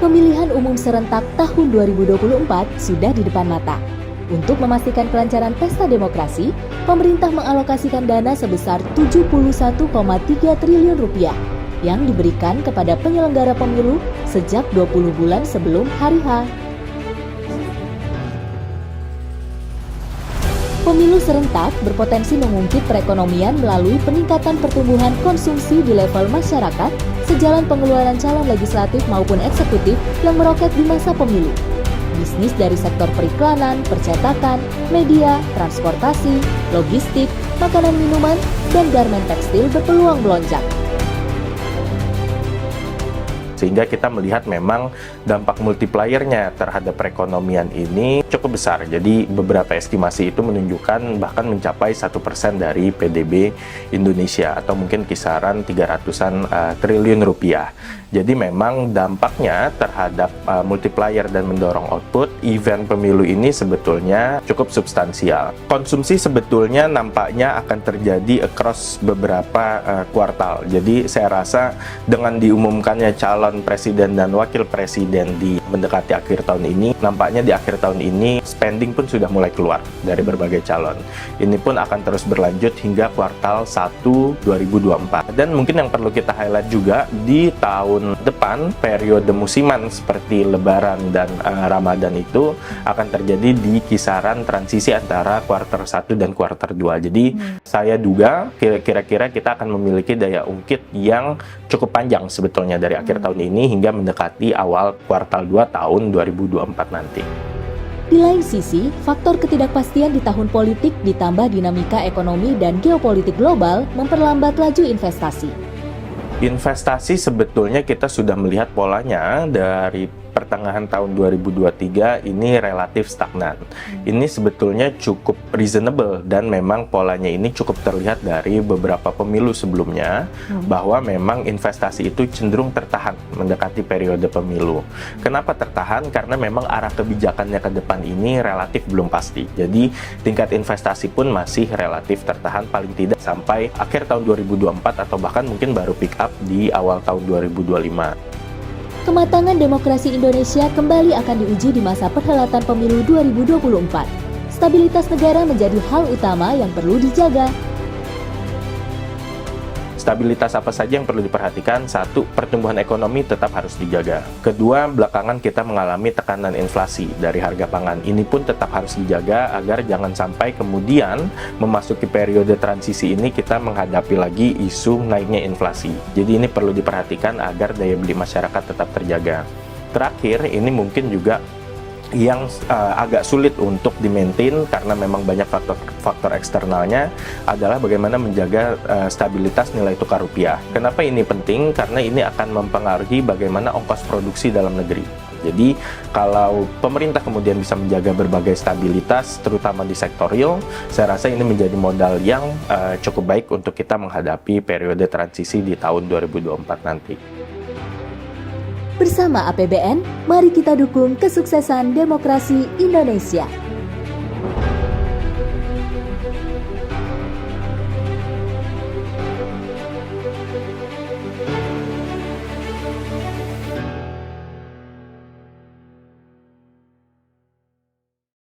Pemilihan umum serentak tahun 2024 sudah di depan mata. Untuk memastikan kelancaran pesta demokrasi, pemerintah mengalokasikan dana sebesar 71,3 triliun rupiah yang diberikan kepada penyelenggara pemilu sejak 20 bulan sebelum hari H. Pemilu serentak berpotensi mengungkit perekonomian melalui peningkatan pertumbuhan konsumsi di level masyarakat sejalan pengeluaran calon legislatif maupun eksekutif yang meroket di masa pemilu. Bisnis dari sektor periklanan, percetakan, media, transportasi, logistik, makanan minuman, dan garmen tekstil berpeluang melonjak. Sehingga kita melihat memang dampak multipliernya terhadap perekonomian ini cukup besar. Jadi beberapa estimasi itu menunjukkan bahkan mencapai 1% dari PDB Indonesia atau mungkin kisaran 300-an triliun rupiah. Jadi memang dampaknya terhadap multiplier dan mendorong output event pemilu ini sebetulnya cukup substansial. Konsumsi sebetulnya nampaknya akan terjadi across beberapa kuartal. Jadi saya rasa dengan diumumkannya calon presiden dan wakil presiden di mendekati akhir tahun ini, nampaknya di akhir tahun ini spending pun sudah mulai keluar dari berbagai calon. Ini pun akan terus berlanjut hingga kuartal 1 2024. Dan mungkin yang perlu kita highlight juga di tahun depan, periode musiman seperti Lebaran dan Ramadan itu akan terjadi di kisaran transisi antara kuartal 1 dan kuartal 2. Jadi saya duga kira-kira kita akan memiliki daya ungkit yang cukup panjang sebetulnya dari akhir tahun ini hingga mendekati awal kuartal 2 tahun 2024 nanti. Di lain sisi, faktor ketidakpastian di tahun politik ditambah dinamika ekonomi dan geopolitik global memperlambat laju investasi. Investasi sebetulnya kita sudah melihat polanya dari pertengahan tahun 2023 ini relatif stagnan. Ini sebetulnya cukup reasonable dan memang polanya ini cukup terlihat dari beberapa pemilu sebelumnya bahwa memang investasi itu cenderung tertahan mendekati periode pemilu. Kenapa tertahan? Karena memang arah kebijakannya ke depan ini relatif belum pasti. Jadi tingkat investasi pun masih relatif tertahan paling tidak sampai akhir tahun 2024 atau bahkan mungkin baru pick up di awal tahun 2025. Kematangan demokrasi Indonesia kembali akan diuji di masa perhelatan pemilu 2024. Stabilitas negara menjadi hal utama yang perlu dijaga. Stabilitas apa saja yang perlu diperhatikan? Satu, pertumbuhan ekonomi tetap harus dijaga. Kedua, belakangan kita mengalami tekanan inflasi dari harga pangan. Ini pun tetap harus dijaga agar jangan sampai kemudian memasuki periode transisi ini kita menghadapi lagi isu naiknya inflasi. Jadi ini perlu diperhatikan agar daya beli masyarakat tetap terjaga. Terakhir, ini mungkin juga yang agak sulit untuk di-maintain karena memang banyak faktor eksternalnya adalah bagaimana menjaga stabilitas nilai tukar rupiah. Kenapa ini penting? Karena ini akan mempengaruhi bagaimana ongkos produksi dalam negeri. Jadi kalau pemerintah kemudian bisa menjaga berbagai stabilitas, terutama di sektor real, saya rasa ini menjadi modal yang cukup baik untuk kita menghadapi periode transisi di tahun 2024 nanti. Bersama APBN, mari kita dukung kesuksesan demokrasi Indonesia.